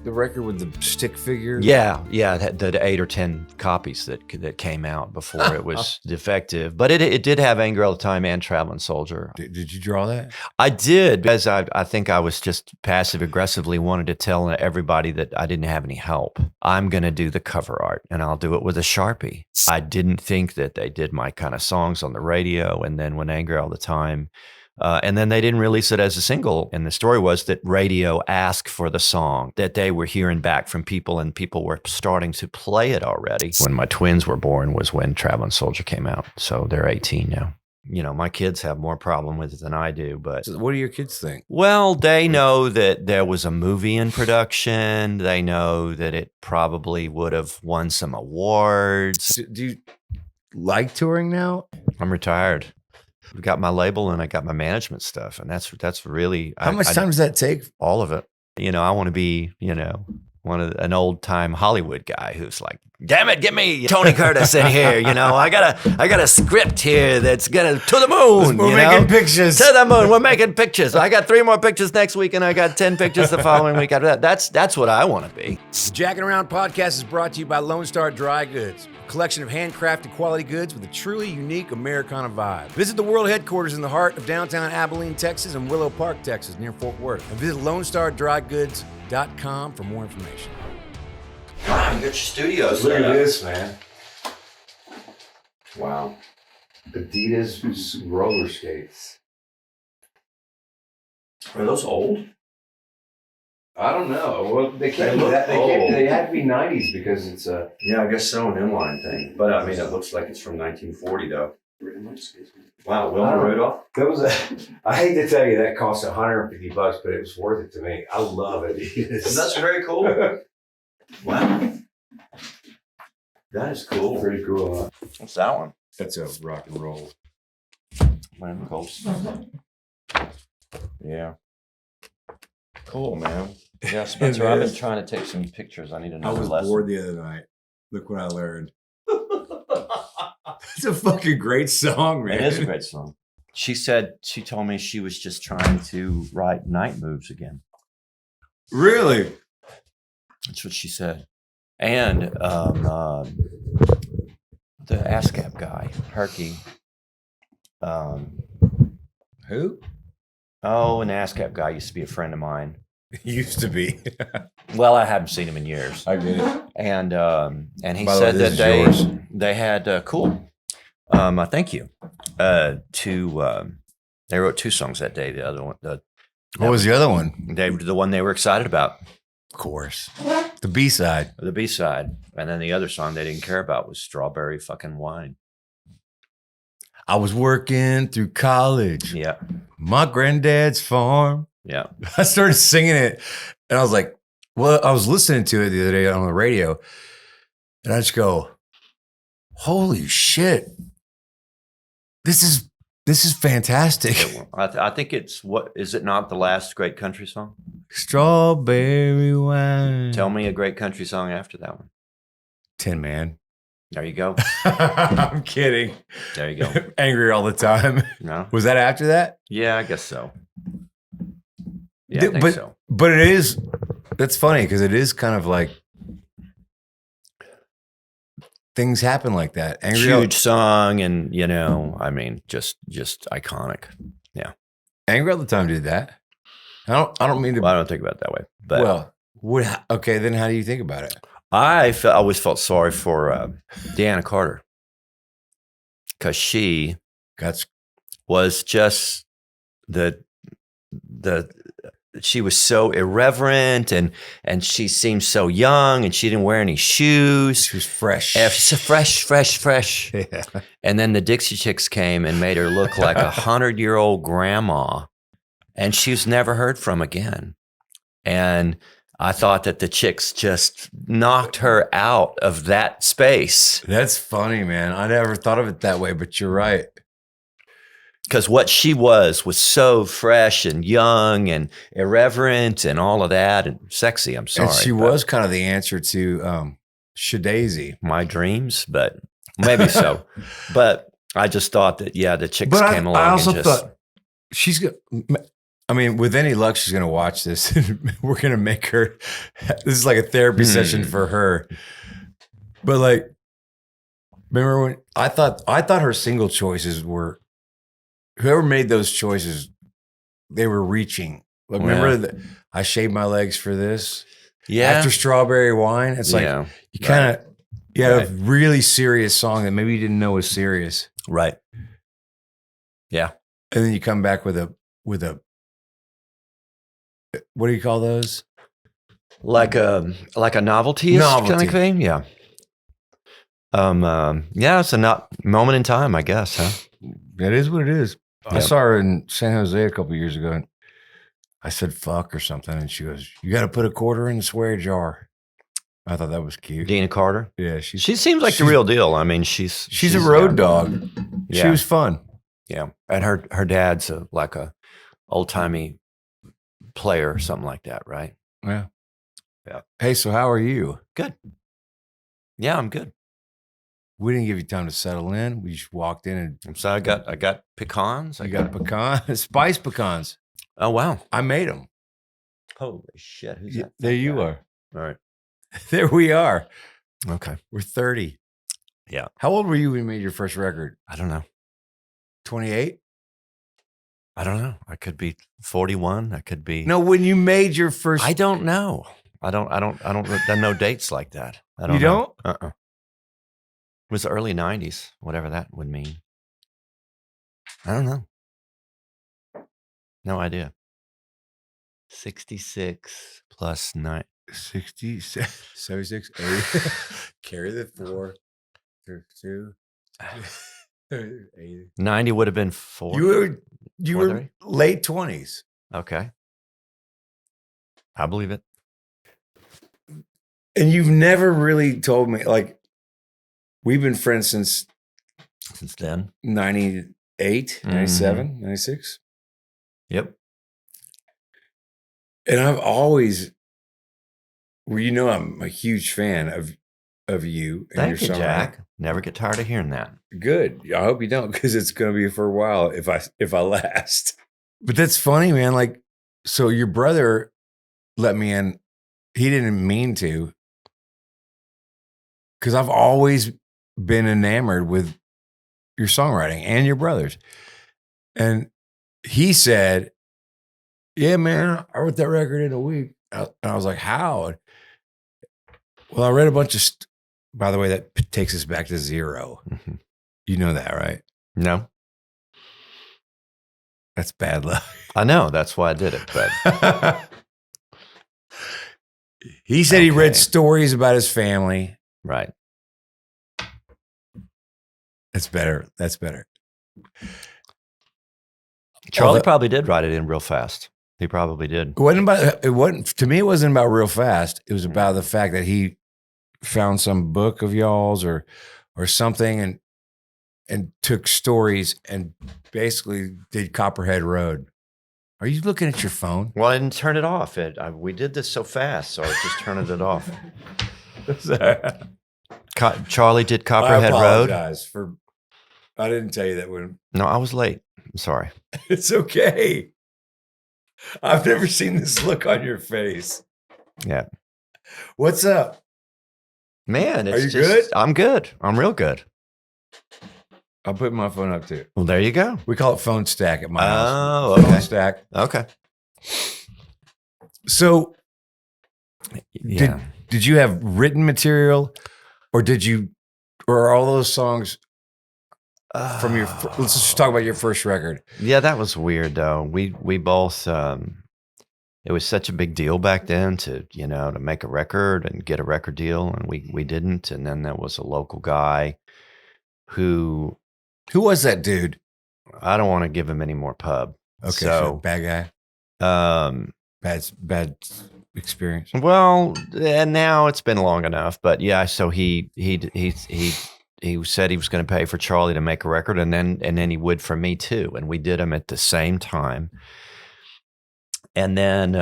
the record with the stick figure? Yeah, the 8 or 10 copies that came out before it was defective. But it did have Anger All the Time and Traveling Soldier. Did you draw that? I did, because I think I was just passive aggressively wanted to tell everybody that I didn't have any help. I'm going to do the cover art, and I'll do it with a Sharpie. I didn't think that they did my kind of songs on the radio, and then when Anger All the Time. And then they didn't release it as a single. And the story was that radio asked for the song, that they were hearing back from people, and people were starting to play it already. When my twins were born was when Traveling Soldier came out. So they're 18 now. You know, my kids have more problem with it than I do. But So what do your kids think? well, they know that there was a movie in production. They know that it probably would have won some awards. Do you like touring now? I'm retired. I've got my label and I got my management stuff, and that's really How much time does that take? all of it. You know, I want to be, an old time Hollywood guy who's like, damn it, get me Tony Curtis in here. You know, I got a script here that's gonna to the moon. We're making pictures. To the moon. We're making pictures. I got 3 more pictures next week, and I got 10 pictures the following week after that. That's what I want to be. The Jackin' Around podcast is brought to you by Lone Star Dry Goods, a collection of handcrafted quality goods with a truly unique Americana vibe. Visit the world headquarters in the heart of downtown Abilene, Texas, and Willow Park, Texas, near Fort Worth. And visit LoneStarDryGoods.com for more information. God, you got your studios. Look at this, man. Wow. Adidas roller skates. Are those old? I don't know. Well, they can't look old. they had to be 90s because it's a... Yeah, I guess so, an inline thing. But I mean, it looks like it's from 1940, though. Wow, Wilma Rudolph. That was I hate to tell you that cost $150, but it was worth it to me. I love Adidas. That's very cool. Wow. That is cool. Pretty cool, huh? What's that one? That's a rock and roll. Man, cool. Yeah. Cool, man. Yeah, Spencer, I've been trying to take some pictures. I need I another was lesson. bored the other night. Look what I learned. It's a fucking great song, man. It is a great song. She told me she was just trying to write night moves again. Really? That's what she said. And the ASCAP guy, Herky. Who? Oh, an ASCAP guy used to be a friend of mine. Used to be. Well, I haven't seen him in years. I get it. And he By the way, said this that is yours. they had cool. Thank you. They wrote 2 songs that day. The other one, What was the other one? the one they were excited about, Of course. The B-side. the B-side, and then the other song they didn't care about was Strawberry Fucking Wine. I was working through college. Yeah, My granddad's farm. yeah. I started singing it, and I was like, well, I was listening to it the other day on the radio, and I just go, holy shit. This is fantastic. I think it's is it not the last great country song? Strawberry wine. Tell me a great country song after that one. Tin Man. There you go. I'm kidding. There you go. Angry all the time. No? Was that after that? Yeah, I guess so. Yeah, I think but, so. But it is, that's funny because it is kind of like things happen like that. Angry Huge song, and I mean, just iconic. Yeah. Angry all the time did that. I don't mean to. Well, I don't think about it that way, but Okay, then how do you think about it? I always felt sorry for Deanna Carter because she was just she was so irreverent and she seemed so young and she didn't wear any shoes. She was fresh. Fresh. Yeah. And then the Dixie Chicks came and made her look like 100-year-old grandma, and she was never heard from again. And I thought that the Chicks just knocked her out of that space. That's funny, man. I never thought of it that way, but you're right. Because what she was so fresh and young and irreverent and all of that and sexy. I'm sorry. And she was kind of the answer to Shadazy. My dreams, but maybe so. But I just thought that, the Chicks came along. I also and just, thought she's good. I mean, with any luck, she's going to watch this. We're going to make her. This is like a therapy session for her. But like, remember when I thought her single choices were, whoever made those choices, they were reaching. Like, remember that I shaved my legs for this? Yeah. After Strawberry Wine, it's like you kind of had a really serious song that maybe you didn't know was serious. Right. Yeah. And then you come back with a what do you call those? Like a novelty kind of thing. Yeah. Yeah, it's a moment in time, I guess, huh? That is what it is. I saw her in San Jose a couple of years ago, and I said fuck or something, and she goes, "You got to put a quarter in the swear jar." I thought that was cute. Dina Carter. Yeah, she seems like the real deal. I mean, she's a road dog. Yeah. She was fun. Yeah, and her dad's like a old timey player or something like that, right? Yeah. Yeah. Hey, so how are you? Good. Yeah, I'm good. We didn't give you time to settle in. We just walked in and So I got pecans. I got pecans, spice pecans. Oh wow, I made them. Holy shit! Who's that? There you are. All right. There we are. Okay. We're 30. Yeah. How old were you when you made your first record? I don't know. 28? I don't know. I could be 41. I could be. No, when you made your first. I don't know. I don't know dates like that. I don't. You don't? It was the early 90s, whatever that would mean. I don't know. No idea. 66 plus 9. 60, 76, 80. Carry the 4. 32. 80. 90 would have been 4. You were late 20s. Okay. I believe it. And you've never really told me, like, we've been friends since then. 98, 97, 96. Yep. And I've always, well, you know, I'm a huge fan of you and Thank your you, songwriting. Jack. Never get tired of hearing that. Good. I hope you don't, because it's going to be for a while if I last. But that's funny, man. Like, so your brother let me in. He didn't mean to, because I've always been enamored with your songwriting and your brother's. And he said, "Yeah, man, I wrote that record in a week." And I was like, "How?" Well, I read a bunch of. By the way, that takes us back to 0. Mm-hmm. You know that, right? No. That's bad luck. I know. That's why I did it. But he said he read stories about his family. Right. That's better. That's better. Charlie probably did write it in real fast. He probably did. It wasn't to me. It wasn't about real fast. It was about the fact that he found some book of y'all's or something and took stories and basically did Copperhead Road. Are you looking at your phone? Well, I didn't turn it off. We did this so fast, so I was just turning it off. Charlie did Copperhead Road. I didn't tell you that when. No, I was late. I'm sorry. It's okay. I've never seen this look on your face. Yeah. What's up? Man, are you good? I'm good. I'm real good. I'll put my phone up too. Well, there you go. We call it phone stack at my house. Oh, okay. Phone stack. Okay. So, yeah. Did you have written material, or are all those songs from your? Let's just talk about your first record. Yeah, that was weird though. We both. It was such a big deal back then to make a record and get a record deal, and we didn't. And then there was a local guy who was that dude? I don't want to give him any more pub. Okay, so bad guy. Bad experience. Well, and now it's been long enough, but yeah. So he said he was going to pay for Charlie to make a record, and then he would for me too, and we did them at the same time. And then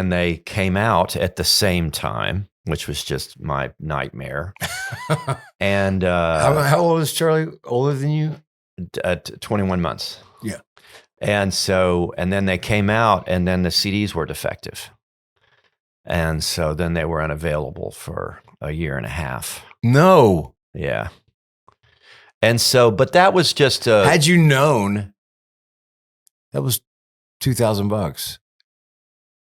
they came out at the same time, which was just my nightmare. And how old is Charlie? Older than you? 21 months. Yeah. And so, and then they came out, and then the CDs were defective. And so then they were unavailable for a year and a half. No. Yeah. And so, but that was just had you known, that was $2,000.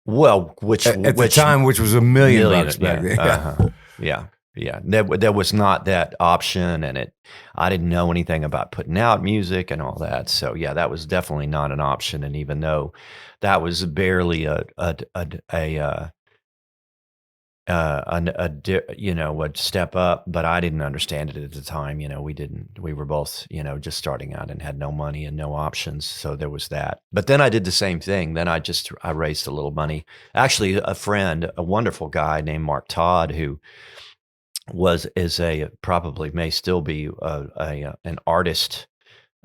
Well, which at the time, which was $1 million bucks back then. Yeah. Yeah. There was not that option, and I didn't know anything about putting out music and all that. So yeah, that was definitely not an option. And even though that was barely a step up, but I didn't understand it at the time. We were both, just starting out and had no money and no options. So there was that. But then I did the same thing. Then I raised a little money. Actually, a friend, a wonderful guy named Mark Todd, who probably may still be an artist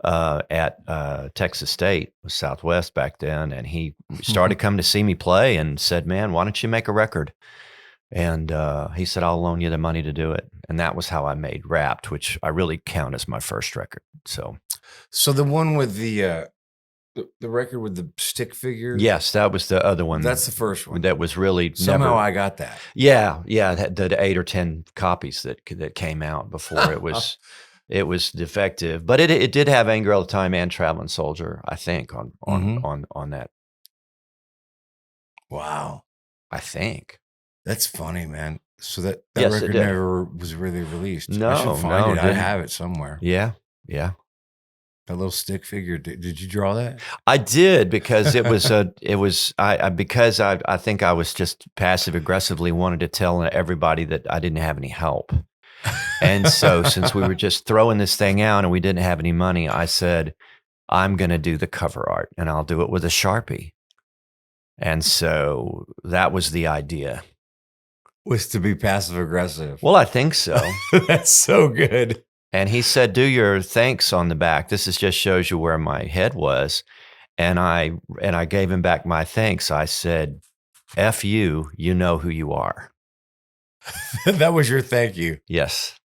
at Texas State, Southwest back then. And he started coming to see me play and said, "Man, why don't you make a record?" And he said, "I'll loan you the money to do it." And that was how I made Wrapped, which I really count as my first record. So the one with the record with the stick figure? Yes, that was the other one. That's the first one. That was really somehow I got that. Yeah, the 8 or 10 copies that came out before it was defective. But it did have Anger All the Time and Traveling Soldier, I think, on that. Wow, I think. That's funny, man. So that Yes, record never was really released. No, I should find it. I didn't. have it somewhere. Yeah. That little stick figure. Did you draw that? I did, because I think I was just passive aggressively wanted to tell everybody that I didn't have any help. And so since we were just throwing this thing out and we didn't have any money, I said, I'm going to do the cover art, and I'll do it with a Sharpie. And so that was the idea. Was to be passive aggressive. Well, I think so. That's so good. And he said, "Do your thanks on the back. This just shows you where my head was." And I gave him back my thanks. I said, "F you, you know who you are." That was your thank you. Yes.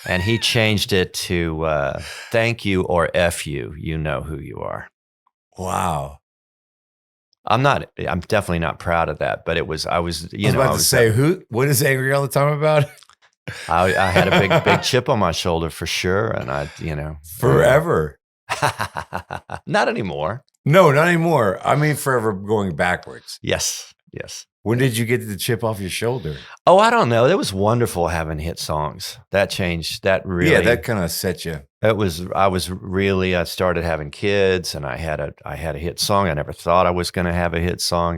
And he changed it to thank you or F you, you know who you are. Wow. I'm definitely not proud of that, but I was about to say, what is Angry All the Time about? I had a big chip on my shoulder for sure. And forever. Not anymore. No, not anymore. I mean, forever going backwards. Yes. When did you get the chip off your shoulder? Oh, I don't know. It was wonderful having hit songs. That changed. That really. Yeah, that kind of set you. I started having kids, and I had a hit song. I never thought I was going to have a hit song.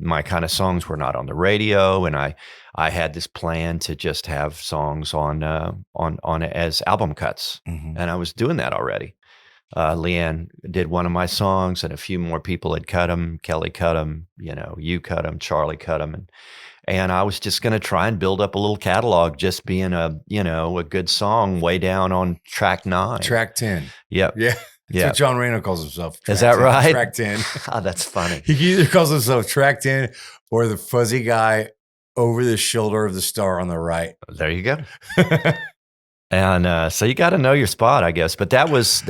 My kind of songs were not on the radio, and I had this plan to just have songs on as album cuts, and I was doing that already. Leanne did one of my songs, and a few more people had cut them. Kelly cut them, you cut them, Charlie cut them, and I was just going to try and build up a little catalog, just being a good song way down on track 9, track 10. Yep. Yeah. That's what John Randall calls himself. Is that 10, right? Track 10. Oh, that's funny. He either calls himself track 10 or the fuzzy guy over the shoulder of the star on the right. There you go. And so you got to know your spot, I guess. But that was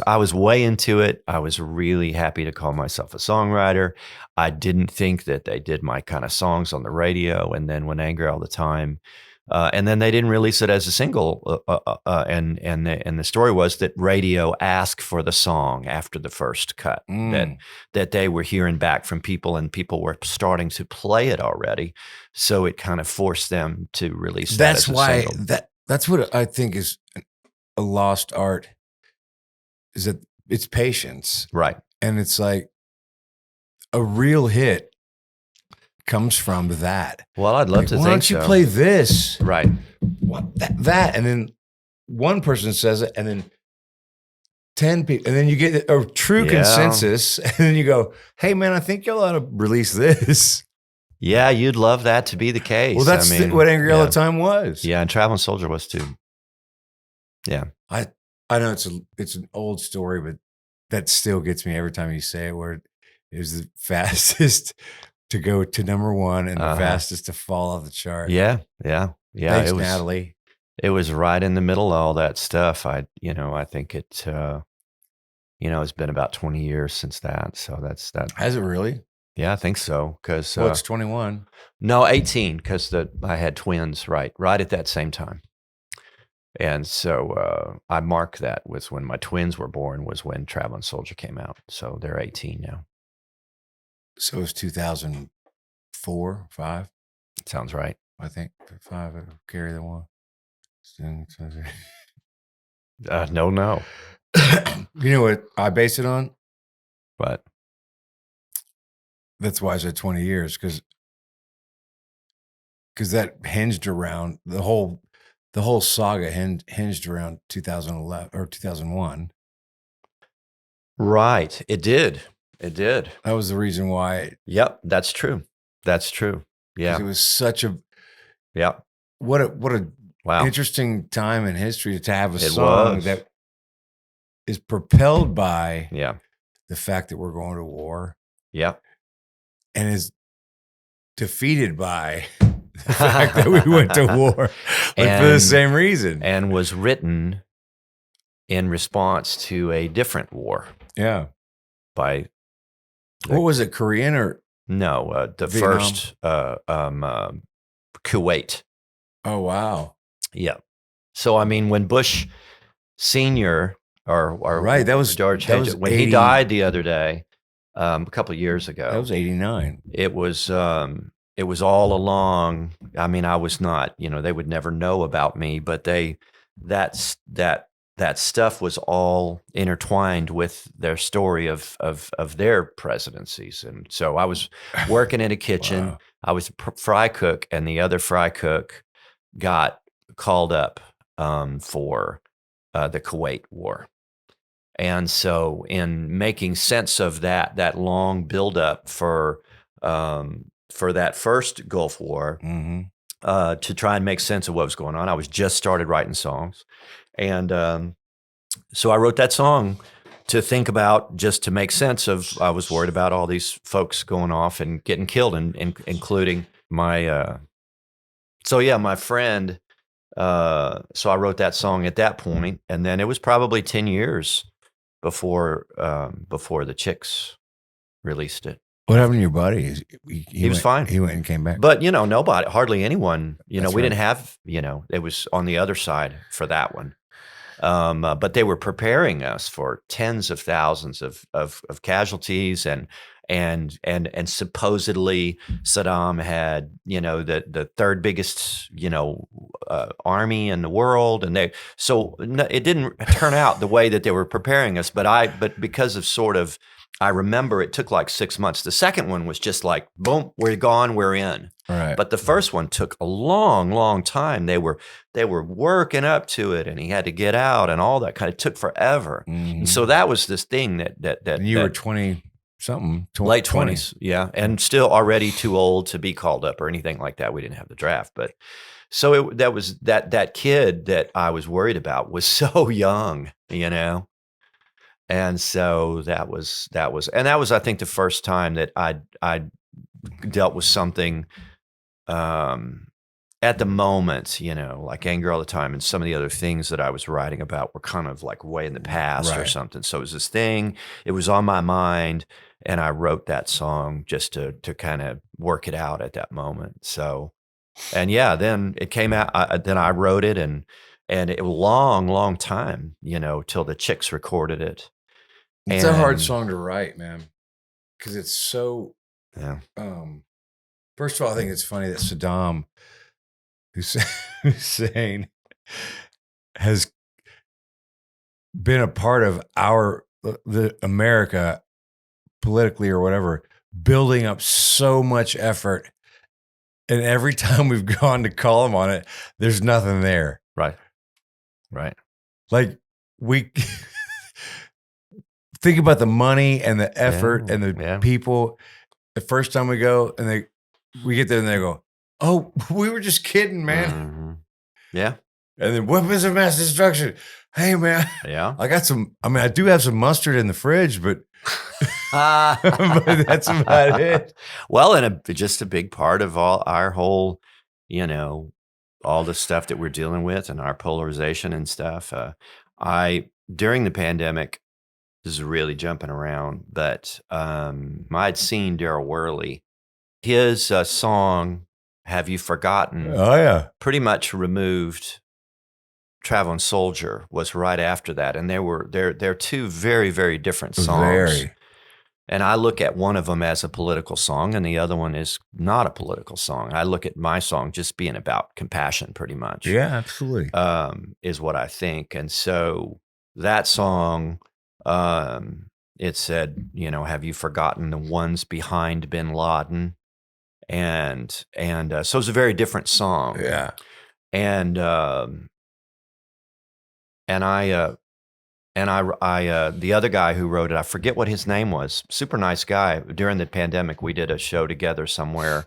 I was way into it. I was really happy to call myself a songwriter. I didn't think that they did my kind of songs on the radio. And then when Anger All the Time, and then they didn't release it as a single. And the story was that radio asked for the song after the first cut, that they were hearing back from people, and people were starting to play it already. So it kind of forced them to release that as a single. That's what I think is a lost art, is that it's patience. Right. And it's like a real hit comes from that. Well, I'd love to think so. Why don't you play this? Right. What, that. And then one person says it, and then 10 people, and then you get a true consensus, and then you go, hey, man, I think y'all ought to release this. Yeah, you'd love that to be the case. Well, that's what Angry All the Time was. Yeah, and Traveling Soldier was too. Yeah. I know it's an old story, but that still gets me every time you say it, where it was the fastest to go to number 1 and the fastest to fall off the chart. Yeah. Thanks, Natalie. It was right in the middle of all that stuff. I think it, it's been about 20 years since that. So that's that. Has it really? Yeah, I think so. Because Well, it's 21. no, 18. Because I had twins right at that same time, and so I mark that was when my twins were born. Was when Traveling Soldier came out. So they're 18 now. So it's 2004, 5. Sounds right. I think 5. Carry the one. No. You know what I base it on? But That's why I said 20 years, because that hinged around the whole saga hinged around 2011 or 2001. right, it did. That was the reason why. Yep, that's true. Yeah, It was such a yep. what a Wow. interesting time in history to have a It song was. that is propelled by Yeah. the fact that we're going to war Yep. and is defeated by the fact that we went to war, for the And- same reason. And was written in response to a different war Yeah. by What was it, Korean or? the Vietnam? first Kuwait. Oh, wow. Yeah. So I mean, when Bush Senior or Right, that was George that was H. when he 80 died the other day, a couple of years ago, That was 89. it was all along. I mean, I was not, they would never know about me, but that stuff was all intertwined with their story of their presidencies. And so I was working in a kitchen. Wow. I was a fry cook, and the other fry cook got called up for the Kuwait War. And so in making sense of that long buildup for that first Gulf War, Mm-hmm. to try and make sense of what was going on, I was just started writing songs. And so I wrote that song to think about, just to make sense of, I was worried about all these folks going off and getting killed, and including my, my friend. So I wrote that song at that point, and then it was probably 10 years before the Chicks released it. What happened to your buddy? He was fine. He went and came back. But, hardly anyone, That's we right. didn't have, it was on the other side for that one. But they were preparing us for tens of thousands of casualties, and supposedly Saddam had, the third biggest, army in the world. And it didn't turn out the way that they were preparing us. But because of sort of, I remember it took like 6 months. The second one was just like, boom, we're gone, we're in. Right. But the first one took a long, long time. They were working up to it, and he had to get out, and all that kind of took forever. Mhm. And so that was this thing that And you were 20-something. late 20s, yeah, and still already too old to be called up or anything like that. We didn't have the draft, but so that was that kid that I was worried about was so young, and so that was I think the first time that I dealt with something at the moment, like anger all the time, and some of the other things that I was writing about were kind of like way in the past or Right. something. So it was this thing, it was on my mind, and I wrote that song just to kind of work it out at that moment. So, and yeah, then it came out, then I wrote it, and it was a long, long time, till the Chicks recorded it. It's a hard And- song to write, man, because it's so. Yeah. First of all, I think it's funny that Saddam Hussein has been a part of the America politically or whatever, building up so much effort, and every time we've gone to call him on it, there's nothing there. Right. Like we think about the money and the effort Yeah, and the yeah. people. The first time we go and we get there and they go, "Oh, we were just kidding, man." Mhm. Yeah. And then weapons of mass destruction. Hey, man, Yeah. I do have some mustard in the fridge, but but that's about it. Well, and just a big part of our whole, all the stuff that we're dealing with and our polarization and stuff. During the pandemic, this is really jumping around, but I'd seen Daryl Worley. His song, Have You Forgotten? Oh, yeah. Pretty much removed Traveling Soldier was right after that. And they're two very, very different songs. Very. And I look at one of them as a political song and the other one is not a political song. I look at my song just being about compassion pretty much. Yeah, absolutely. Is what I think. And so that song, it said, have you forgotten the ones behind bin Laden? And so it's a very different song. Yeah. And I the other guy who wrote it, I forget what his name was, super nice guy. During the pandemic, we did a show together somewhere,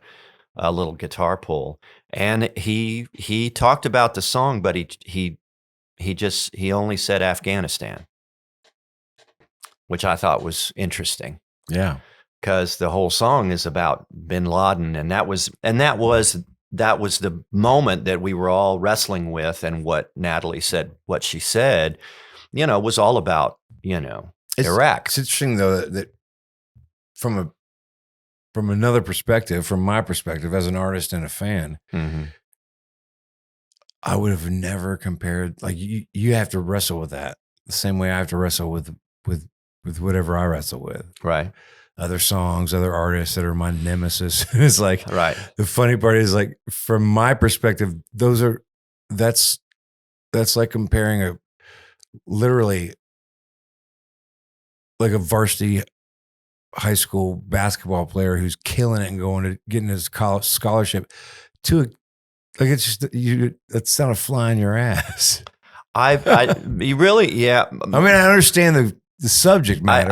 a little guitar pull. And he talked about the song, but he only said Afghanistan, which I thought was interesting. Yeah. Because the whole song is about bin Laden, and that was the moment that we were all wrestling with, and what Natalie said, what she said, was all about Iraq. It's interesting though that from another perspective, from my perspective as an artist and a fan, Mm-hmm. I would have never compared. Like you have to wrestle with that the same way I have to wrestle with whatever I wrestle with. Right. Other songs, other artists that are my nemesis. It's like, Right. The funny part is, like, from my perspective, that's like comparing literally like a varsity high school basketball player who's killing it and getting his college scholarship to it's just that's not a fly in your ass. You really, yeah. I mean, I understand the subject matter.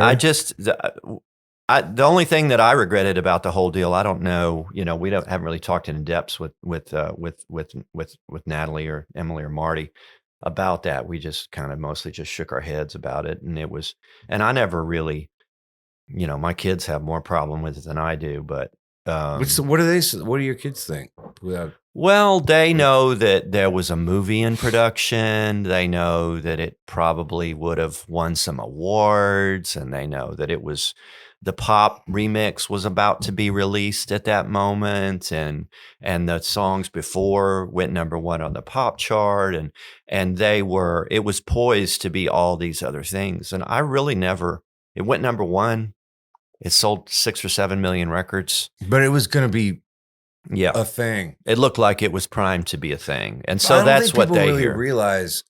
The only thing that I regretted about the whole deal, I don't know, we haven't really talked in depth with Natalie or Emily or Marty about that. We just kind of mostly just shook our heads about it, and I never really, my kids have more problem with it than I do, but what do your kids think? Well, they know that there was a movie in production. They know that it probably would have won some awards, and they know that the pop remix was about to be released at that moment, and the songs before went #1 on the pop chart, and it was poised to be all these other things. And I really it went #1. It sold 6 or 7 million records. But it was going to be Yeah, a thing. it looked like it was primed to be a thing, and so that's what they really hear. realize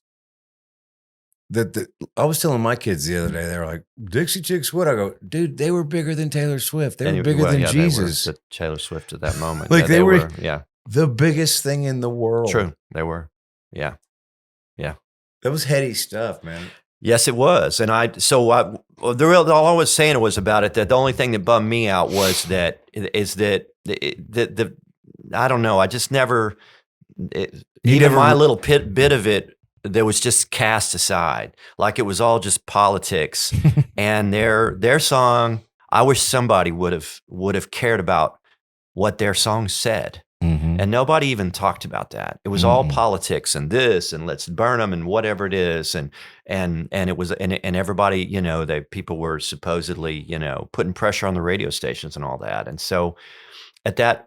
that. I was telling my kids the other day, they were like, "Dixie Chicks, what?" I go, "Dude, they were bigger than Taylor Swift. They were bigger than Jesus." They were the Taylor Swift at that moment. Like, Yeah, they were yeah, the biggest thing in the world. true. They were. Yeah. That was heady stuff, man. Yes, it was. And all I was saying was about it, that the only thing that bummed me out was that I don't know. I just never, my little bit of it, there was just cast aside. Like, it was all just politics. And their song, I wish somebody would have cared about what their song said. Mm-hmm. And nobody even talked about that. It was all politics and this and let's burn them and whatever it is. And it was, and everybody, people were supposedly, putting pressure on the radio stations and all that. And so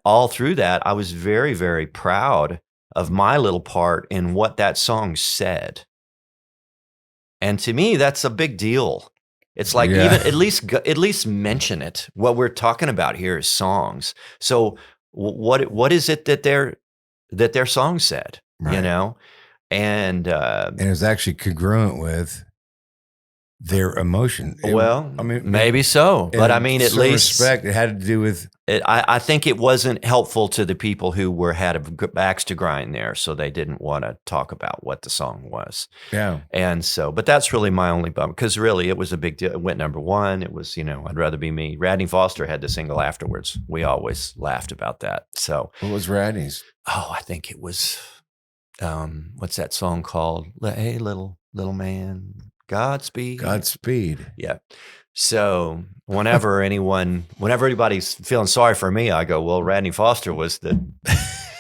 all through that, I was very, very proud of my little part in what that song said. And to me, that's a big deal. It's like, even at least mention it. What we're talking about here is songs. So what is it that their song said, Right. And And it was actually congruent with their emotion. Well, I mean, maybe so, but I mean, at least respect. It had to do with. I think it wasn't helpful to the people who had backs to grind there, so they didn't want to talk about what the song was. Yeah. And so, but that's really my only bummer, because really it was a big deal. It went #1. It was, I'd Rather Be Me. Radney Foster had the single afterwards. We always laughed about that. So What was Radney's? Oh, I think it was, what's that song called? Hey, little man, Godspeed. Godspeed. Yeah. So whenever anybody's feeling sorry for me, I go, well, Radney Foster was the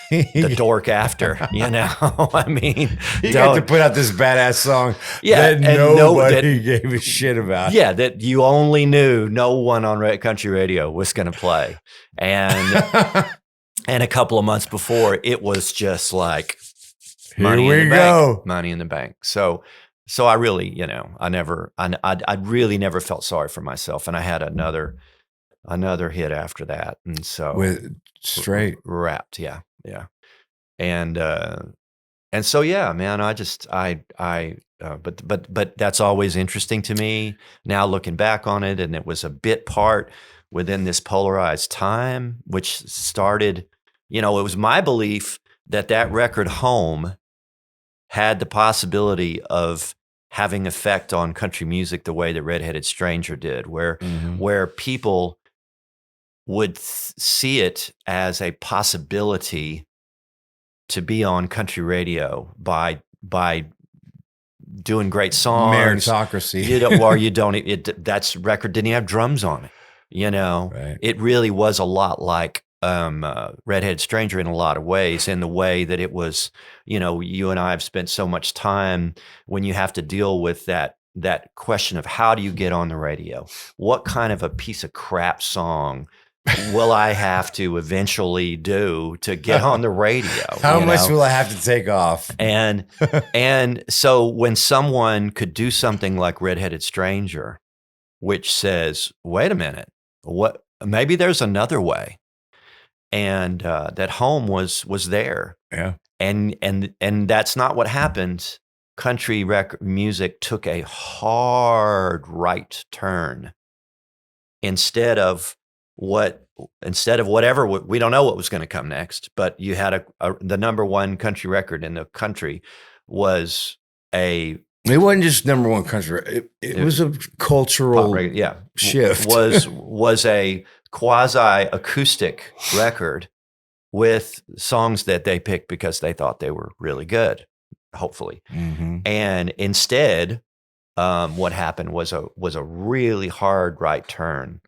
the dork after, I mean, You got to put out this badass song that and nobody gave a shit about. Yeah, that you only knew no one on country radio was going to play. And and a couple of months before, it was just like money in the bank, money in the bank. So I really, I really never felt sorry for myself. And I had another hit after that. And so with straight wrapped. Yeah. And so, yeah, man, but that's always interesting to me now looking back on it. And it was a bit part within this polarized time, which started, it was my belief that record Home had the possibility of having effect on country music the way that Redheaded Stranger did, where people would see it as a possibility to be on country radio by doing great songs. Meritocracy. That's record didn't even have drums on it. Right. It really was a lot like Redheaded Stranger in a lot of ways, in the way that it was, you and I have spent so much time when you have to deal with that question of how do you get on the radio? What kind of a piece of crap song will I have to eventually do to get on the radio? How much will I have to take off? And so when someone could do something like Redheaded Stranger, which says, wait a minute, what? Maybe there's another way. And that Home was there. Yeah. And that's not what happened. Country music took a hard right turn instead of whatever, we don't know what was going to come next, but you had the number one country record in the country was it wasn't just number one country. It was a cultural shift. was a quasi acoustic record with songs that they picked because they thought they were really good, hopefully. Mm-hmm. And instead, what happened was a really hard right turn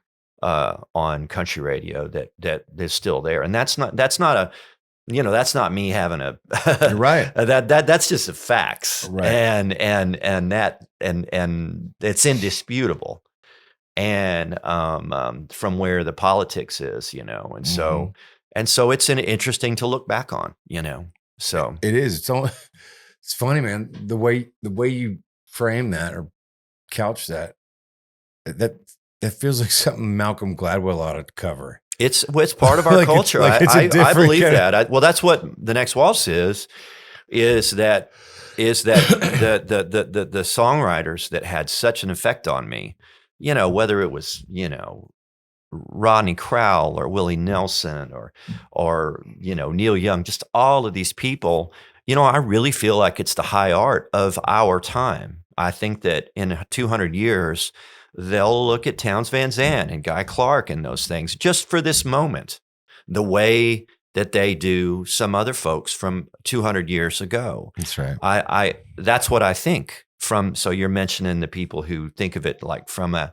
on country radio that is still there, and that's not me having a right. That's just the facts, right. And it's indisputable, and from where the politics is, and so it's interesting to look back on, So it is. It's funny, man. The way you frame that or couch that feels like something Malcolm Gladwell ought to cover. It's part of our culture. I believe that. That's what The Next Waltz is that the songwriters that had such an effect on me, whether it was, Rodney Crowell or Willie Nelson or Neil Young, just all of these people, I really feel like it's the high art of our time. I think that in 200 years, they'll look at Townes Van Zandt and Guy Clark and those things just for this moment, the way that they do some other folks from 200 years ago. That's right. That's what I think so you're mentioning the people who think of it like from an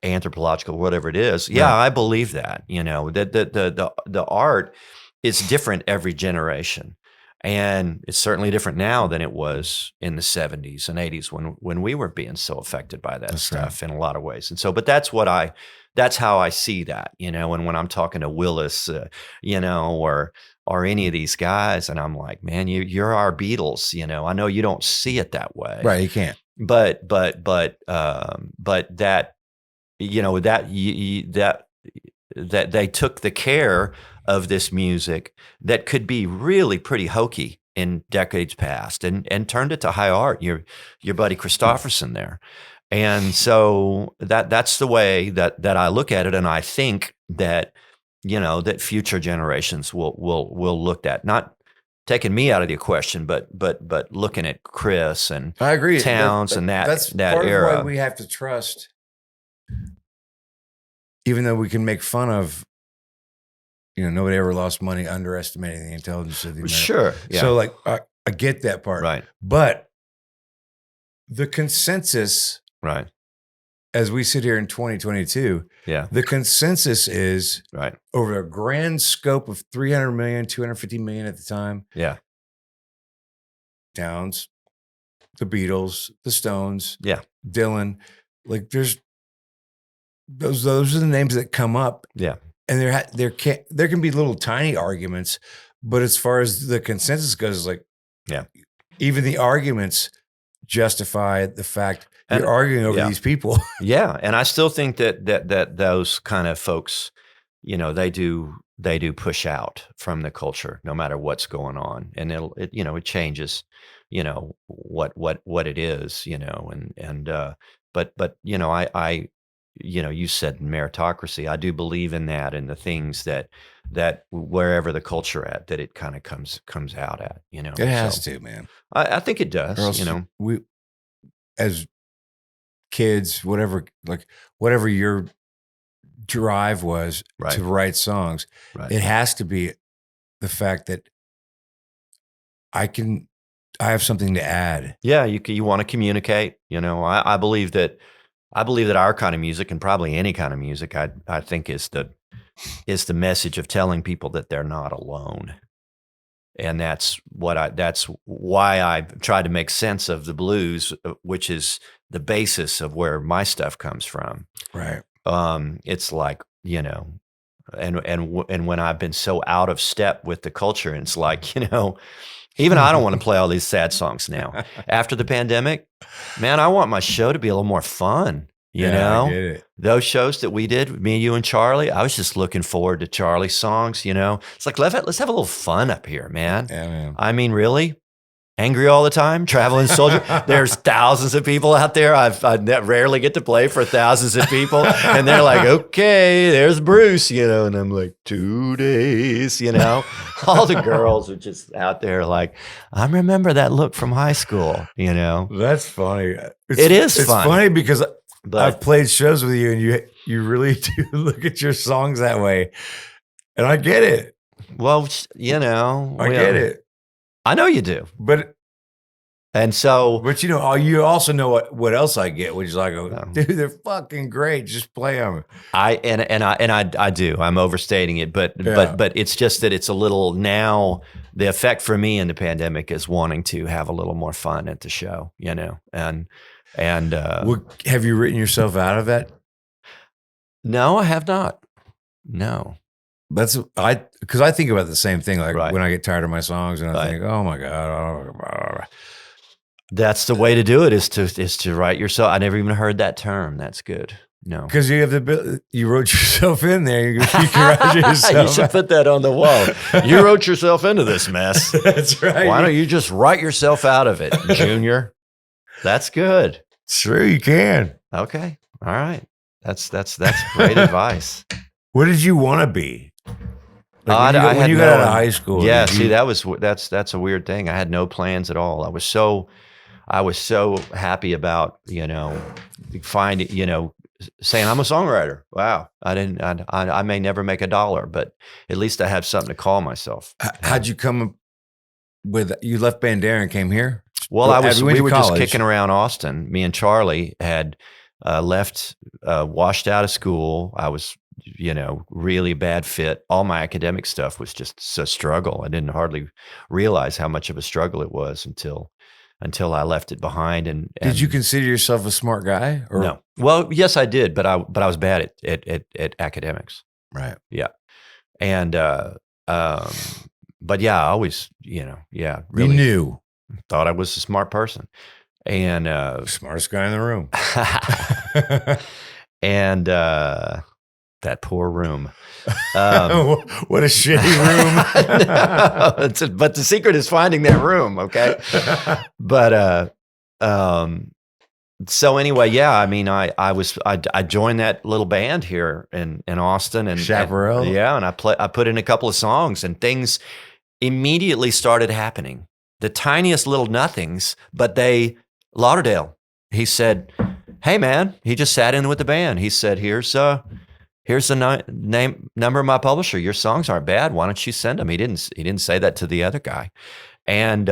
anthropological, whatever it is. Yeah, right. I believe that, that the art is different every generation. And it's certainly different now than it was in the 70s and 80s when we were being so affected by that stuff in a lot of ways. And so, but that's how I see that, and when I'm talking to Willis, or any of these guys, and I'm like, man, you're our Beatles, I know you don't see it that way. Right. You can't. But that, that they took the care of this music that could be really pretty hokey in decades past and turned it to high art. Your buddy Christofferson there. And so that's the way that I look at it. And I think that, that future generations will look at, not taking me out of the equation, but looking at Chris and I agree. Townes and that's that part era. Of why we have to trust, even though we can make fun of, nobody ever lost money underestimating the intelligence of the American. Sure. Yeah. So I get that part. Right. But the consensus right. as we sit here in 2022, Yeah. the consensus is Right. over a grand scope of 300 million, 250 million at the time. Yeah. Towns, the Beatles, the Stones, Yeah. Dylan, like there's those are the names that come up. Yeah. And there can be little tiny arguments, but as far as the consensus goes, it's like, Yeah. even the arguments justify the fact And- you're arguing over yeah. these people. Yeah, and I still think that those kind of folks, you know, they do push out from the culture no matter what's going on, and it changes, you know, what it is, you know, but you know, I you know, you said meritocracy. I do believe in that, and the things that wherever the culture at, that it kind of comes out at, you know. It has to, man. I think it does, Or else you know. we, as kids, whatever your drive was Right. to write songs, Right. it has to be the fact that I have something to add. Yeah, you want to communicate. You know, I believe that our kind of music, and probably any kind of music, I think is the message of telling people that they're not alone. And that's why I tried to make sense of the blues, which is the basis of where my stuff comes from. Right. It's like, you know, and when I've been so out of step with the culture, and it's like, you know, even I don't want to play all these sad songs now. After the pandemic, man, I want my show to be a little more fun. You know, I get it. Those shows that we did, me, you, and Charlie, I was just looking forward to Charlie's songs. You know, it's like, let's have a little fun up here, man. Yeah, man. I mean, really? Angry all the time, traveling soldier. There's thousands of people out there. I rarely get to play for thousands of people, and they're like, "Okay, there's Bruce," you know, and I'm like, 2 days, you know. All the girls are just out there like, I remember that look from high school, you know. That's funny. It's fun. Funny because But I've played shows with you, and you really do look at your songs that way, and I get it. well, you know, I get it. I know you do, But and you know, you also know what else I get, which is like, No. dude, they're fucking great. Just play them. I do. I'm overstating it, but Yeah. but it's just that it's a little now. The effect for me in the pandemic is wanting to have a little more fun at the show, you know, and Have you written yourself out of that? no, I have not. No, Because I think about the same thing. Like Right. when I get tired of my songs, and I Right. think, oh my god, that's the way to do it. Is to write yourself. I never even heard that term. That's good. No. because you have you wrote yourself in there. You can write yourself. You should put that on the wall. You wrote yourself into this mess. That's right. Why don't you just write yourself out of it, Junior? That's good. Sure, you can. Okay. All right. That's great advice. What did you want to be? Like I when had you no- got out of high school? Yeah, did see, you- that's a weird thing. I had no plans at all. I was so happy about, you know, saying I'm a songwriter. Wow. I may never make $1, but at least I have something to call myself. How'd you come up with? You left Bandera and came here. Well, After you went we to were just college. kicking around Austin. Me and Charlie had left, washed out of school. I was, you know, really bad fit. All my academic stuff was just a struggle. I didn't hardly realize how much of a struggle it was until I left it behind. And Did you consider yourself a smart guy? Or? No. Well, yes, I did, but I was bad at academics. Right. And but yeah, I always, you know, yeah, really You knew. thought I was a smart person. And Smartest guy in the room. and that poor room. What a shitty room. But the secret is finding that room, okay? But so anyway, yeah, I mean, I joined that little band here in Austin, and Chaparral? yeah, and I put in a couple of songs, and things immediately started happening. The tiniest little nothings, but Lauderdale. He said, "Hey, man," he just sat in with the band. He said, "Here's the number of my publisher. Your songs aren't bad. Why don't you send them?" He didn't say that to the other guy, and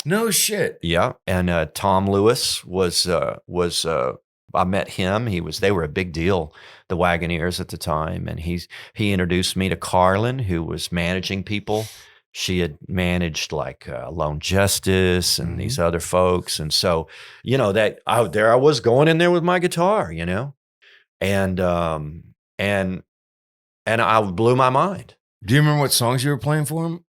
No shit. yeah, and Tom Lewis was I met him. They were a big deal, the Wagoneers at the time. And he introduced me to Carlin, who was managing people. She had managed like Lone Justice and these other folks. And so, there I was going in there with my guitar, and I blew my mind. Do you remember what songs you were playing for him?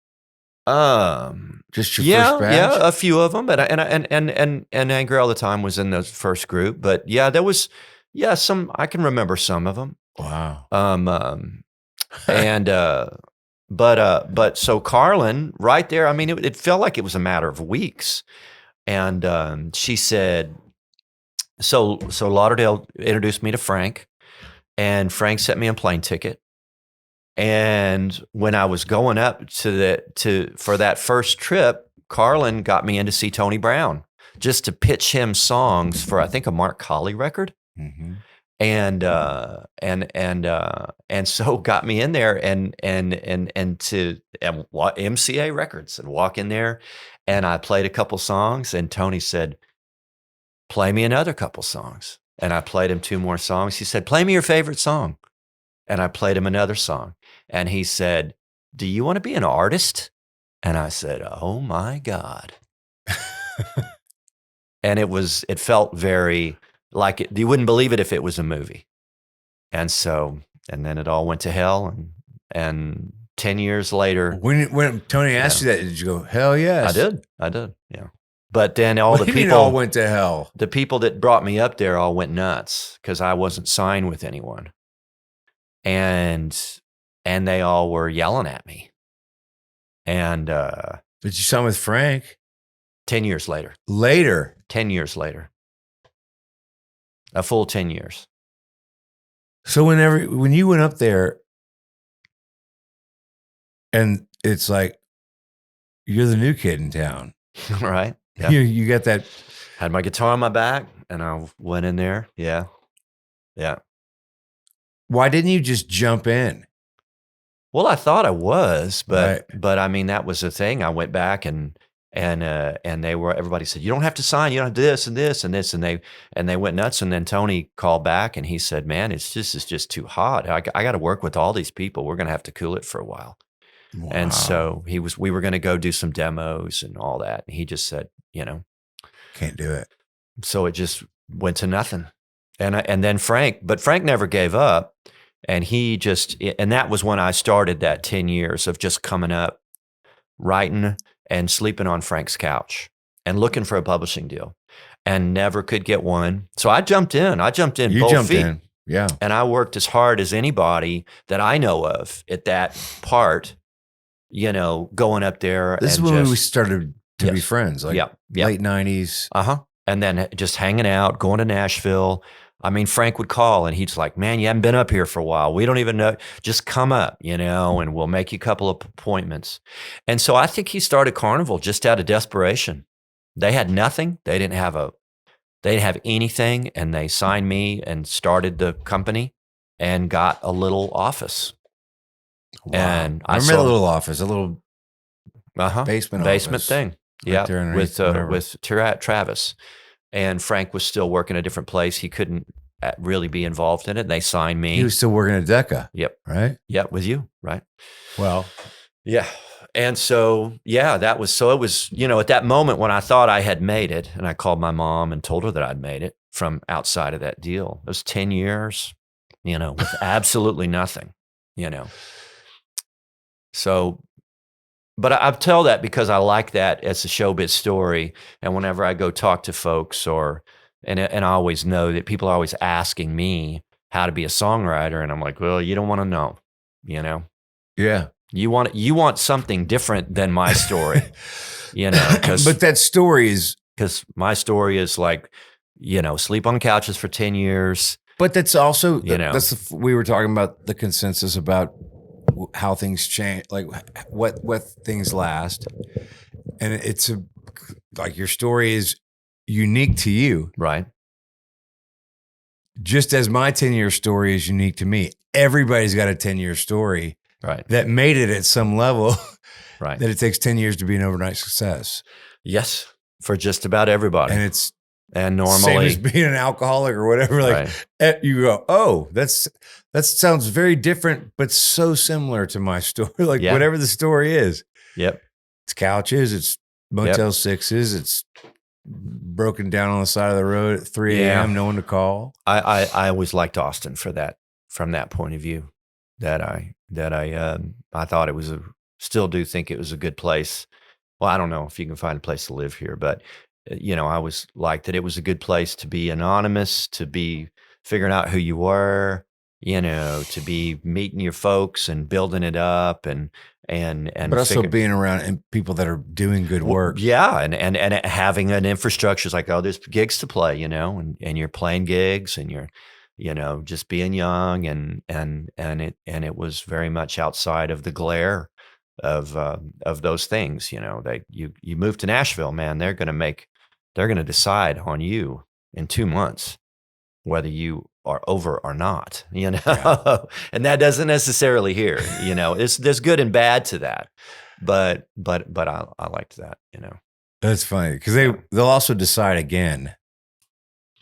Just your first batch? Yeah, a few of them, but and Angry All the Time was in the first group, but yeah, there was some. I can remember some of them. Wow. But so Carlin, right there. I mean, it felt like it was a matter of weeks, and she said, so Lauderdale introduced me to Frank, and Frank sent me a plane ticket. And when I was going up for that first trip, Carlin got me in to see Tony Brown just to pitch him songs for, I think, a Mark Colley record. Mm-hmm. And so got me in there and to MCA Records and walk in there, and I played a couple songs, and Tony said, "Play me another couple songs." And I played him 2 more songs. He said, "Play me your favorite song." And I played him another song. And he said, "Do you want to be an artist?" And I said, "Oh my God." And it felt very like you wouldn't believe it if it was a movie. And then it all went to hell. And 10 years later. When Tony asked you that, did you go, hell yes? I did. Yeah. But then all the people all went to hell. The people that brought me up there all went nuts because I wasn't signed with anyone. And they all were yelling at me. And but you signed with Frank 10 years later. 10 years later. A full 10 years. So when you went up there, and it's like you're the new kid in town, right? Yeah. You got that. Had my guitar on my back, and I went in there. Yeah. Why didn't you just jump in? Well, I thought I was, but Right. but I mean that was the thing. I went back and everybody said, "You don't have to sign. You don't have this and this and this," and they went nuts. And then Tony called back and he said, "Man, it's just too hot. I got to work with all these people. We're going to have to cool it for a while." Wow. And so we were going to go do some demos and all that. And he just said, can't do it. So it just went to nothing. And then Frank never gave up. And and that was when I started that 10 years of just coming up, writing and sleeping on Frank's couch and looking for a publishing deal and never could get one. So I jumped in. You both jumped feet. in. Yeah. And I worked as hard as anybody that I know of at that part, going up there. This is when we started to be friends, like late 90s. And then just hanging out, going to Nashville. I mean, Frank would call and he's like, "Man, you haven't been up here for a while. We don't even know. Just come up, and we'll make you a couple of appointments." And so I think he started Carnival just out of desperation. They had nothing. They didn't have anything. And they signed me and started the company and got a little office. Wow. And I remember the little office, a little basement office. thing. Right there with Travis. And Frank was still working a different place. He couldn't really be involved in it. And they signed me. He was still working at Decca. Yep. Right? Yeah, with you, right? Well. Yeah. And so, it was at that moment when I thought I had made it, and I called my mom and told her that I'd made it from outside of that deal. It was 10 years, with absolutely nothing, So, but I tell that because I like that as a showbiz story. And whenever I go talk to folks and I always know that people are always asking me how to be a songwriter. And I'm like, well, you don't want to know, Yeah. You want something different than my story, But that story is. Because my story is like, sleep on couches for 10 years. But that's also, we were talking about the consensus about how things change, like what things last. And it's like your story is unique to you. Right. Just as my 10-year story is unique to me. Everybody's got a 10-year story. Right. That made it at some level. Right. That it takes 10 years to be an overnight success. Yes. For just about everybody. And it's And same normally, as being an alcoholic or whatever. Like you go, oh, that sounds very different, but so similar to my story. Like Yeah. whatever the story is, yep. it's couches, it's Motel 6s, it's broken down on the side of the road at 3 a.m. No one to call. I always liked Austin for that, from that point of view. I thought it was still do think it was a good place. Well, I don't know if you can find a place to live here, but I always liked that it was a good place to be anonymous, to be figuring out who you were, to be meeting your folks and building it up and but also being around people that are doing good work. Yeah, and having an infrastructure is like, oh, there's gigs to play, and you're playing gigs and you're just being young and it was very much outside of the glare of those things. You move to Nashville, man, they're going to decide on you in 2 months whether you are over or not, Yeah. And that doesn't necessarily here, there's good and bad to that, but I liked that, That's funny because they'll also decide again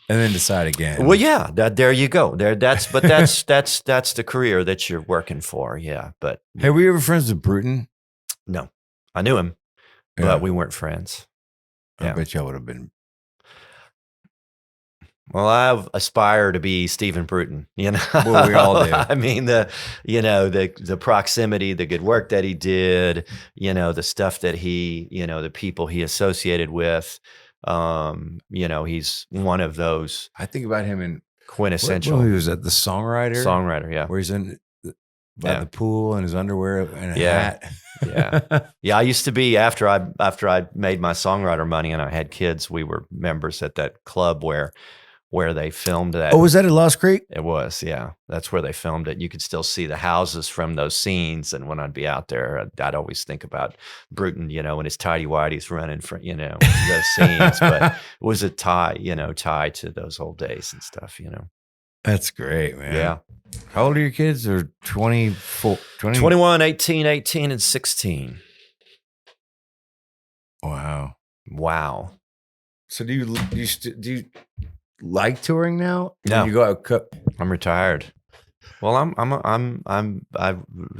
and then decide again. Well, yeah, there you go. That's the career that you're working for. Yeah. But hey, were you ever friends with Bruton? No, I knew him, but we weren't friends. I bet y'all would have been. Well, I aspire to be Stephen Bruton, Well, we all do. I mean, the proximity, the good work that he did, the stuff that he, the people he associated with. He's one of those. I think about him in quintessential. He was at the Songwriter, yeah, where he's in by the pool in his underwear and a hat. Yeah. I used to be after I made my songwriter money and I had kids. We were members at that club where they filmed that. Oh, was that at Lost Creek? It was, yeah. That's where they filmed it. You could still see the houses from those scenes. And when I'd be out there, I'd always think about Bruton, and his tidy whities running for, those scenes. But it was a tie to those old days and stuff, That's great, man. Yeah. How old are your kids? They're 24, 21, 18, and 16. Wow. So do you like touring now? No. You go out. I'm retired. Well, I've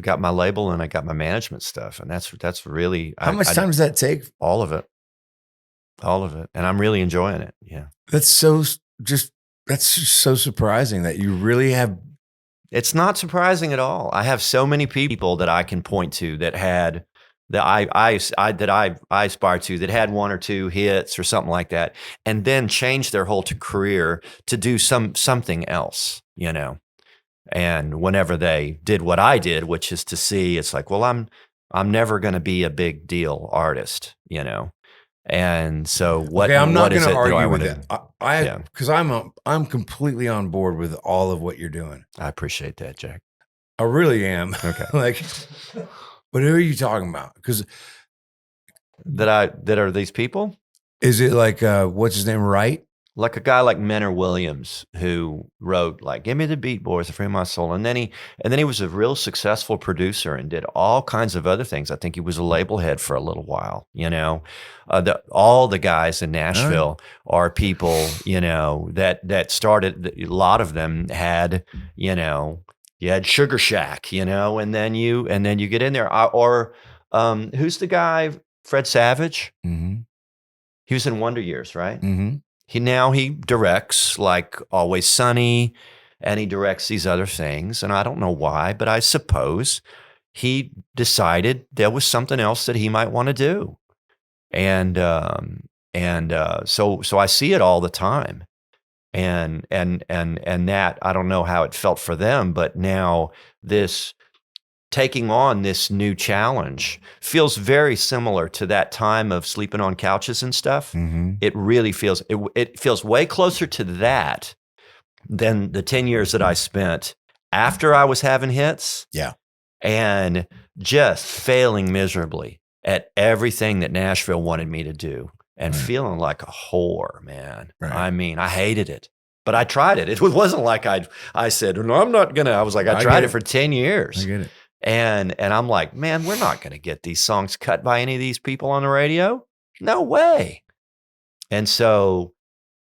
got my label and I got my management stuff, and that's really how much time does that take? All of it, and I'm really enjoying it. Yeah, that's so surprising that you really have. It's not surprising at all. I have so many people that I can point to that I aspire to that had 1 or 2 hits or something like that, and then changed their whole career to do something else, And whenever they did what I did, which is to see, it's like, well, I'm never going to be a big deal artist, And so what? Okay, I'm not going to argue with it. Because I'm completely on board with all of what you're doing. I appreciate that, Jack. I really am. Okay. But who are you talking about? Because that are these people? Is it like what's his name? Wright? Like a guy like Menor Williams, who wrote like "Give Me the Beat, Boys, the Free My Soul," and then he was a real successful producer and did all kinds of other things. I think he was a label head for a little while. All the guys in Nashville are people that started. A lot of them had you had Sugar Shack, and then you get in there. Or who's the guy? Fred Savage. Mm-hmm. He was in Wonder Years, right? Mm-hmm. He directs like Always Sunny, and he directs these other things. And I don't know why, but I suppose he decided there was something else that he might want to do. And so I see it all the time. And that, I don't know how it felt for them, but now this taking on this new challenge feels very similar to that time of sleeping on couches and stuff. Mm-hmm. It really feels, it feels way closer to that than the 10 years that I spent after I was having hits. Yeah. And just failing miserably at everything that Nashville wanted me to do. And feeling like a whore, man. Right. I mean, I hated it, but I tried it. It wasn't like I said, no, I'm not going to. I was like, I tried it for 10 years. I get it. And I'm like, man, we're not going to get these songs cut by any of these people on the radio. No way. And so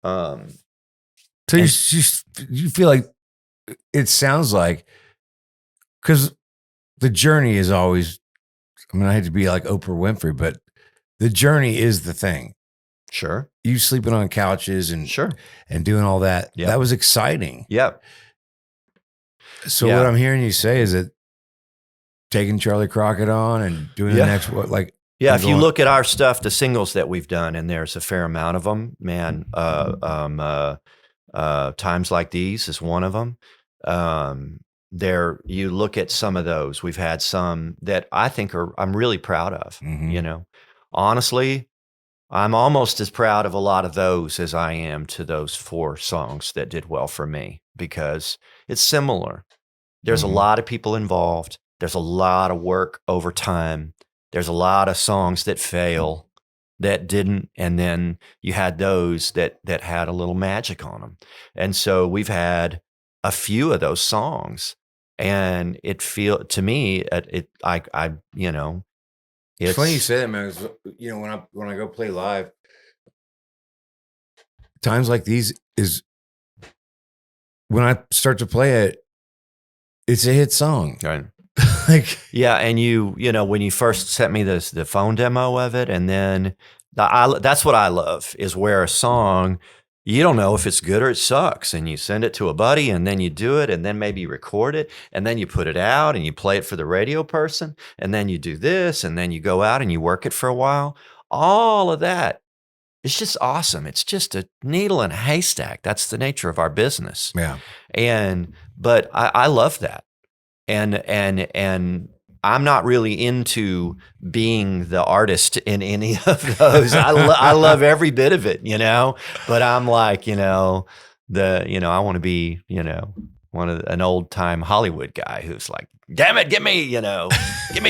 So you feel like it sounds like, because the journey is always, I mean, I hate to be like Oprah Winfrey, but the journey is the thing. Sure. You sleeping on couches and Sure. and doing all that. Yep. That was exciting. Yep. So Yeah. what I'm hearing you say is that taking Charlie Crockett on and doing the next what, like, yeah, if you look at our stuff, the singles that we've done, and there's a fair amount of them, man. Times Like These is one of them. You look at some of those. We've had some that I think I'm really proud of. Mhm. You know, honestly, I'm almost as proud of a lot of those as I am to those 4 songs that did well for me, because it's similar. There's a lot of people involved. There's a lot of work over time. There's a lot of songs that fail, that didn't, and then you had those that had a little magic on them. And so we've had a few of those songs, and to me, I you know, It's funny you say that, man. 'Cause, you know, when I go play live, Times Like These is when I start to play it, it's a hit song. Right. Like, yeah, and you know, when you first sent me the phone demo of it, and then that's what I love, is where a song, you don't know if it's good or it sucks, and you send it to a buddy, and then you do it, and then maybe you record it, and then you put it out, and you play it for the radio person, and then you do this, and then you go out and you work it for a while. All of that, it's just awesome. It's just a needle in a haystack. That's the nature of our business. yeah. But I love that. And I'm not really into being the artist in any of those. I love every bit of it, you know, but I'm like, you know, I want to be, you know, an old time Hollywood guy who's like, damn it, give me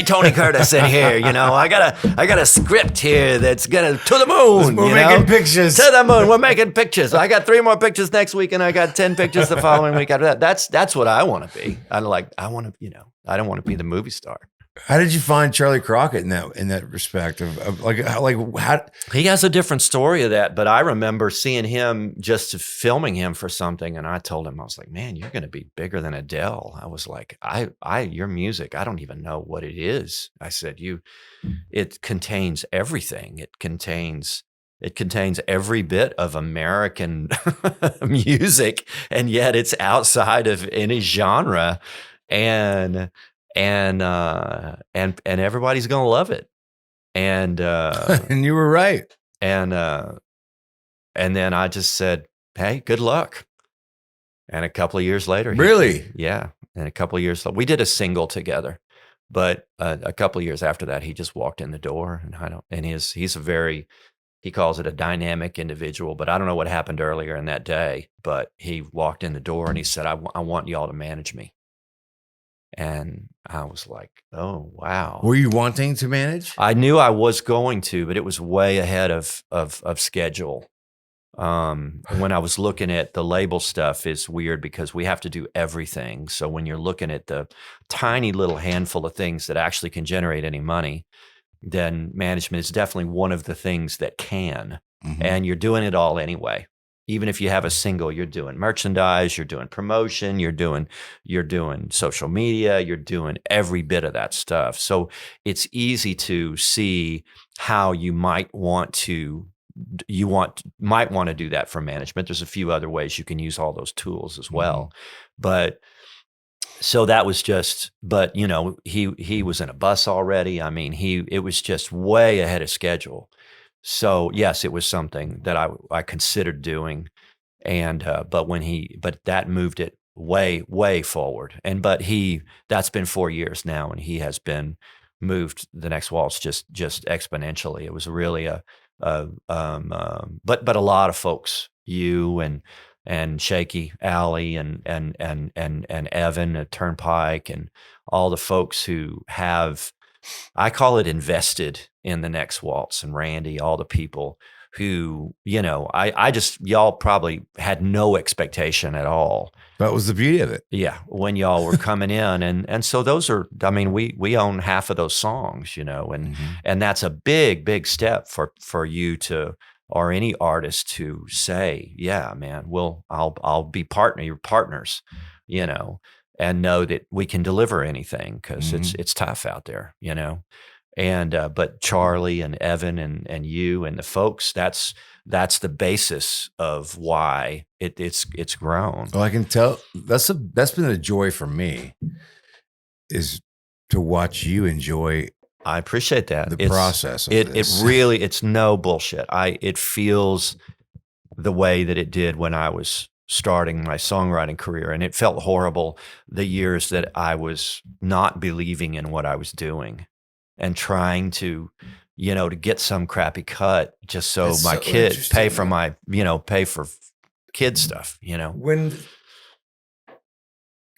Tony Curtis in here. You know, I got a script here that's gonna to the moon. We're making pictures. To the moon. We're making pictures. I got 3 more pictures next week, and I got 10 pictures the following week after that. That's what I want to be. I want to, you know, I don't want to be the movie star. How did you find Charlie Crockett in that respect of like how? He has a different story of that, but I remember seeing him, just filming him for something, and I told him, I was like, man, you're going to be bigger than Adele. I was like, your music, I don't even know what it is. I said, it contains everything. It contains every bit of American music, and yet it's outside of any genre. And everybody's gonna love it, and and you were right. And then I just said, "Hey, good luck." And a couple of years later, Really? yeah. And a couple of years later, we did a single together, but a couple of years after that, he just walked in the door, and he's a very, he calls it a dynamic individual, but I don't know what happened earlier in that day, but he walked in the door and he said, I want y'all to manage me. And I was like, oh, wow. Were you wanting to manage? I knew I was going to, but it was way ahead of schedule. When I was looking at the label stuff, is weird because we have to do everything. So when you're looking at the tiny little handful of things that actually can generate any money, then management is definitely one of the things that can. Mm-hmm. And you're doing it all anyway. Even if you have a single, you're doing merchandise, you're doing promotion, you're doing social media, you're doing every bit of that stuff. So it's easy to see how you might want to do that for management. There's a few other ways you can use all those tools as well. Mm-hmm. But so that was just, but you know, he was in a bus already. I mean, it was just way ahead of schedule. So yes, it was something that I considered doing, and but that moved it way forward. And that's been 4 years now, and he has been moved the next waltz just exponentially. It was really but a lot of folks, you and Shaky Alley and Evan at Turnpike and all the folks who have, I call it, invested in the next waltz, and Randy, all the people who, you know, y'all probably had no expectation at all. That was the beauty of it. Yeah. When y'all were coming in. And so those are, I mean, we own half of those songs, you know, and that's a big step for you to or any artist to say, yeah, man, I'll be your partners, you know, and know that we can deliver anything because it's tough out there, you know. And but Charlie and Evan and you and the folks, that's the basis of why it's grown. Well, I can tell that's been a joy for me, is to watch you enjoy. I appreciate that. The process of this. It really, it's no bullshit. It feels the way that it did when I was starting my songwriting career. And it felt horrible the years that I was not believing in what I was doing and trying to, you know, to get some crappy cut just so It's my so kid pay for interesting. pay for kid stuff, you know. When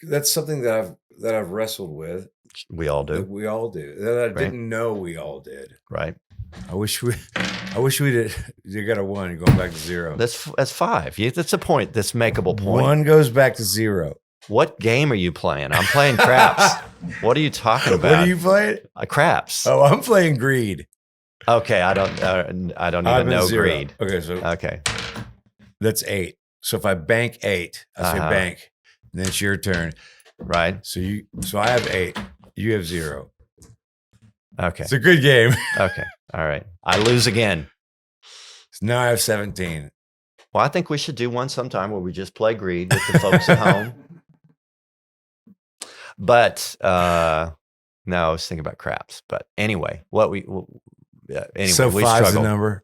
that's something that I've wrestled with. We all do. We all do. That I didn't know we all did. Right. I wish we did. You got a 1, you're going back to 0. That's 5. That's a point. That's makeable point. 1 goes back to 0. What game are you playing? I'm playing craps. What are you talking about? What are you playing? Craps. Oh, I'm playing greed. Okay, I don't even know 0. Greed. Okay, so Okay. that's 8. So if I bank 8, I say bank, and then it's your turn. Right. So I have 8. You have 0. Okay. It's a good game. Okay. All right. I lose again. So now I have 17. Well, I think we should do one sometime where we just play Greed with the folks at home. But no, I was thinking about craps. But anyway, So we 5's the struggle. number.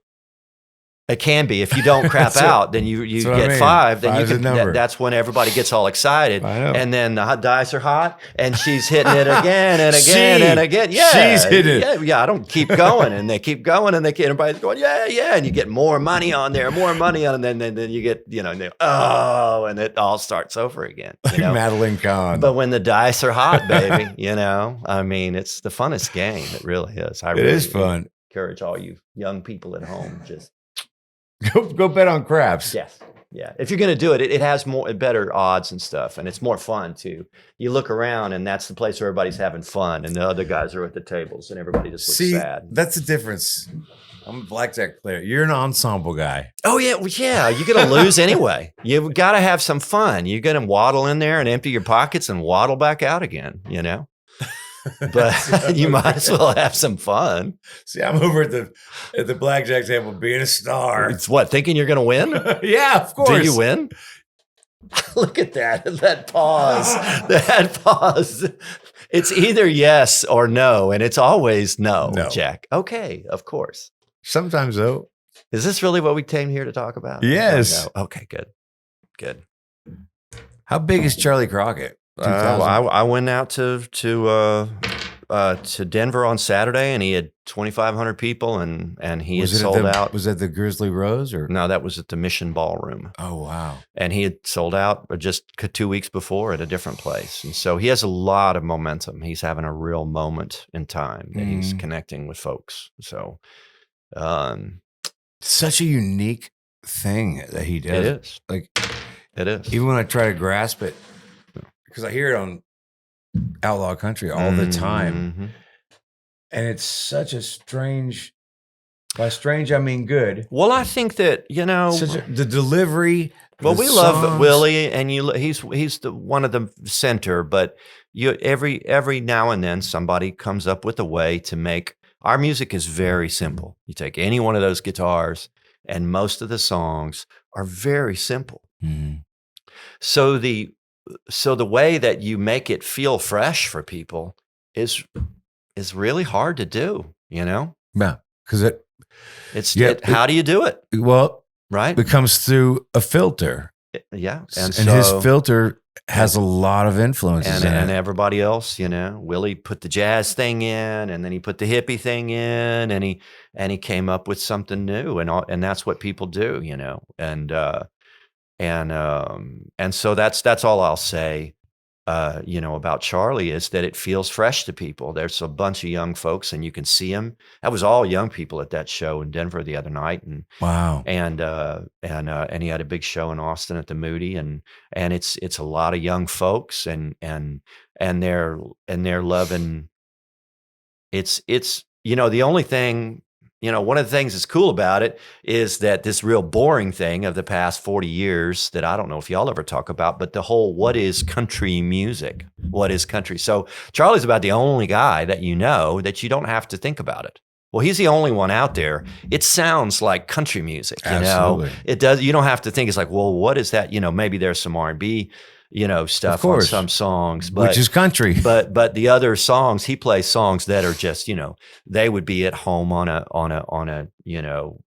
It can be. If you don't crap out, then you that's what I get mean. 5. Then you 5's the can. number. That's when everybody gets all excited. I know. And then the hot dice are hot, and she's hitting it again and again and again. Yeah, she's hitting it. Yeah. I don't keep going, and they keep going, and everybody's going, yeah, and you get more money on there, and then you get, you know, and it all starts over again. You know? Madeline Kahn. But when the dice are hot, baby, you know, I mean, it's the funnest game. It really is. It is fun. Encourage all you young people at home, just. Go bet on craps. Yes. Yeah. If you're going to do it, it has better odds and stuff. And it's more fun too. You look around and that's the place where everybody's having fun. And the other guys are at the tables and everybody just looks sad. That's the difference. I'm a blackjack player. You're an ensemble guy. Oh, yeah. Well, yeah. You're going to lose anyway. You've got to have some fun. You're going to waddle in there and empty your pockets and waddle back out again, you know? But you might as well have some fun. See, I'm over at the blackjack table being a star. It's what, thinking you're going to win? Yeah, of course. Do you win? Look at that pause. That pause. It's either yes or no, and it's always no, Jack. Okay, of course. Sometimes though. Is this really what we came here to talk about? Yes. No. Okay, good. How big is Charlie Crockett? I went out to Denver on Saturday, and he had 2,500 people, and he had sold out. Was that the Grizzly Rose or no? That was at the Mission Ballroom. Oh wow! And he had sold out just 2 weeks before at a different place, and so he has a lot of momentum. He's having a real moment in time that he's connecting with folks. So, such a unique thing that he does. It is it is. Even when I try to grasp it. Because I hear it on Outlaw Country all the time. And it's such a strange, by strange, I mean good. Well, I think that, you know. The delivery. Well, we love Willie, and he's one of the center, but every now and then somebody comes up with a way to make, our music is very simple. You take any one of those guitars, and most of the songs are very simple. So the way that you make it feel fresh for people is really hard to do, you know? Yeah, because how do you do it? Well, right? It comes through a filter. Yeah. And his filter has a lot of influences in it. And everybody else, you know, Willie put the jazz thing in, and then he put the hippie thing in, and he came up with something new, and that's what people do, you know? And so that's all I'll say, you know, about Charlie, is that it feels fresh to people. There's a bunch of young folks, and you can see them. That was all young people at that show in Denver the other night, and wow. And he had a big show in Austin at the Moody, and it's a lot of young folks, and they're loving. It's you know, the only thing you know, one of the things that's cool about it is that this real boring thing of the past 40 years that I don't know if y'all ever talk about, but the whole, what is country music? What is country? So Charlie's about the only guy that you know that you don't have to think about it. Well, he's the only one out there. It sounds like country music, you Absolutely. know. It does. You don't have to think. It's like, well, what is that? You know, maybe there's some R&B, you know, stuff on some songs, but which is country. But the other songs, he plays songs that are just, you know, they would be at home on a you know,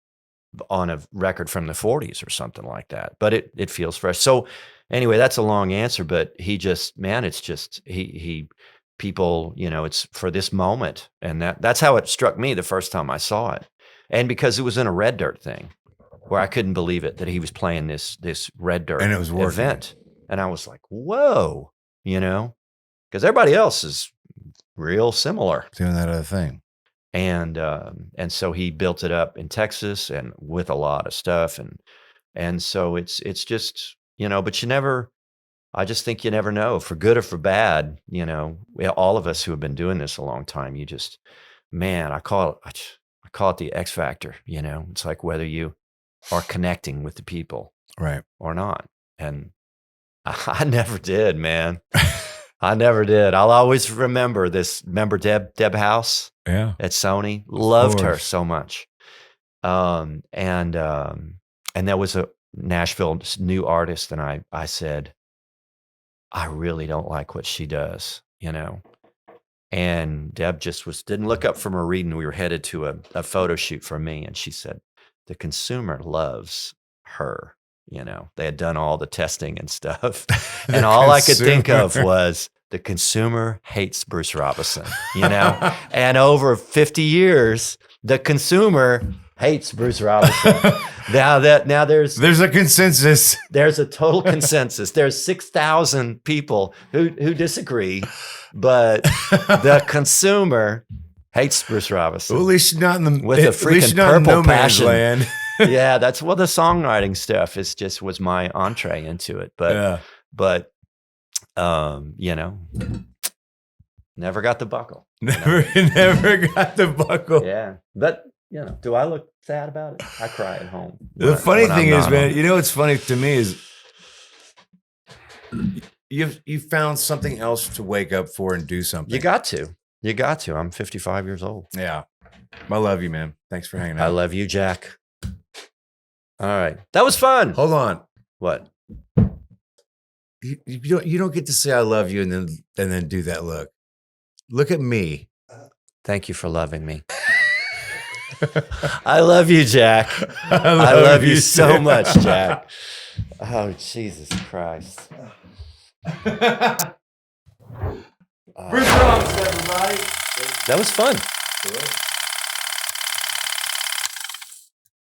on a record from the 40s or something like that. But it feels fresh. So anyway, that's a long answer. But he just, man, it's just he. People, you know, it's for this moment. And that's how it struck me the first time I saw it. And because it was in a Red Dirt thing where I couldn't believe it that he was playing this Red Dirt And it was working. event. And I was like, whoa, you know, because everybody else is real similar. Doing that other thing. And so he built it up in Texas and with a lot of stuff. And so it's just, you know, but I just think you never know, for good or for bad, you know, all of us who have been doing this a long time, you just, man, I call it the X factor, you know, it's like whether you are connecting with the people Right. or not. And I never did, man. I never did. I'll always remember Deb House Yeah. at Sony, loved her course. so much. And there was a Nashville new artist. And I said, I really don't like what she does, you know. And Deb just didn't look up from her reading. We were headed to a photo shoot for me. And she said, the consumer loves her, you know. They had done all the testing and stuff. And all I could think of was the consumer hates Bruce Robison, you know. And over 50 years, the consumer hates Bruce Robison. Now there's a consensus. There's a total consensus. There's 6,000 people who disagree, but the consumer hates Bruce Robison. Well, at least not in the With a freaking purple no man's passion. land. Yeah, that's what the songwriting stuff was my entree into it. But you know, never got the buckle. Never got the buckle. Yeah, but you know, do I look sad about it? I cry at home. The funny when I'm thing is, not man, home. you know what's funny to me is you found something else to wake up for and do something. You got to. I'm 55 years old. Yeah. I love you, man. Thanks for hanging out. I love you, Jack. All right, that was fun. Hold on. What? You don't get to say I love you and then do that look. Look at me. Thank you for loving me. I love you, Jack. I love you so much, Jack. Oh, Jesus Christ. Bruce Robison, everybody. That was fun. Good.